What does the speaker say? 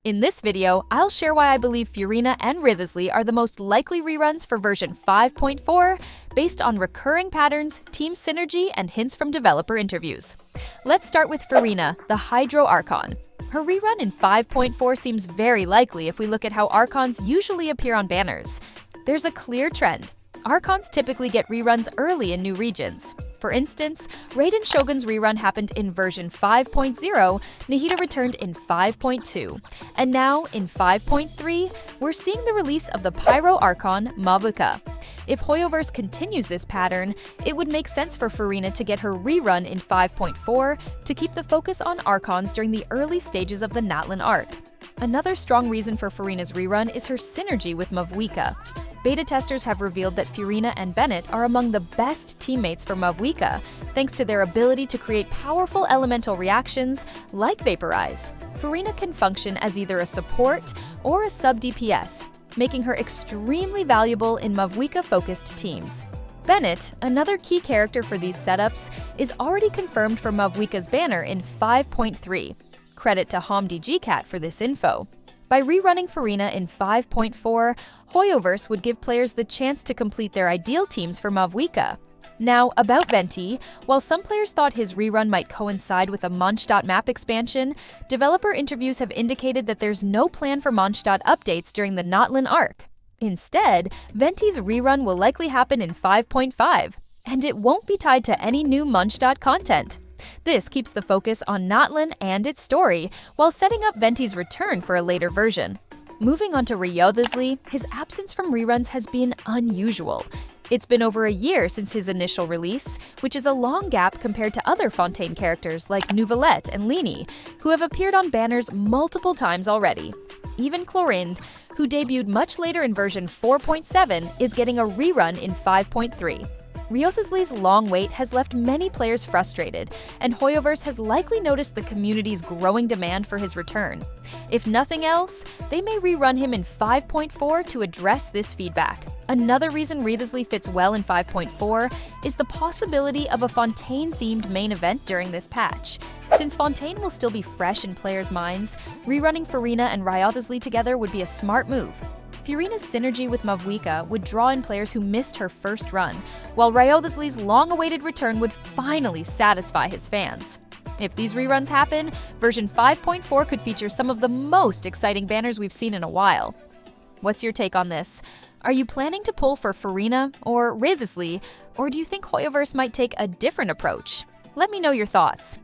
In this video, I'll share why I believe Furina and Wriothesley are the most likely reruns for version 5.4 based on recurring patterns, team synergy, and hints from developer interviews. Let's start with Furina, the Hydro Archon. Her rerun in 5.4 seems very likely if we look at how Archons usually appear on banners. There's a clear trend. Archons typically get reruns early in new regions. For instance, Raiden Shogun's rerun happened in version 5.0, Nahida returned in 5.2. And now, in 5.3, we're seeing the release of the Pyro Archon, Mavuika. If Hoyoverse continues this pattern, it would make sense for Furina to get her rerun in 5.4 to keep the focus on Archons during the early stages of the Natlan arc. Another strong reason for Furina's rerun is her synergy with Mavuika. Beta testers have revealed that Furina and Bennett are among the best teammates for Mavuika, thanks to their ability to create powerful elemental reactions like Vaporize. Furina can function as either a support or a sub-DPS, making her extremely valuable in Mavuika-focused teams. Bennett, another key character for these setups, is already confirmed for Mavuika's banner in 5.3. Credit to HomDGCat for this info. By rerunning Furina in 5.4, Hoyoverse would give players the chance to complete their ideal teams for Mavuika. Now, about Venti, while some players thought his rerun might coincide with a Mondstadt expansion, developer interviews have indicated that there's no plan for Mondstadt updates during the Natlan arc. Instead, Venti's rerun will likely happen in 5.5, and it won't be tied to any new Mondstadt content. This keeps the focus on Natlan and its story, while setting up Venti's return for a later version. Moving on to Wriothesley, his absence from reruns has been unusual. It's been over a year since his initial release, which is a long gap compared to other Fontaine characters like Nouvellette and Lini, who have appeared on banners multiple times already. Even Chlorinde, who debuted much later in version 4.7, is getting a rerun in 5.3. Wriothesley's long wait has left many players frustrated, and Hoyoverse has likely noticed the community's growing demand for his return. If nothing else, they may rerun him in 5.4 to address this feedback. Another reason Wriothesley fits well in 5.4 is the possibility of a Fontaine-themed main event during this patch. Since Fontaine will still be fresh in players' minds, rerunning Furina and Wriothesley together would be a smart move. Furina's synergy with Mavuika would draw in players who missed her first run, while Wriothesley's long-awaited return would finally satisfy his fans. If these reruns happen, version 5.4 could feature some of the most exciting banners we've seen in a while. What's your take on this? Are you planning to pull for Furina or Wriothesley, or do you think Hoyoverse might take a different approach? Let me know your thoughts.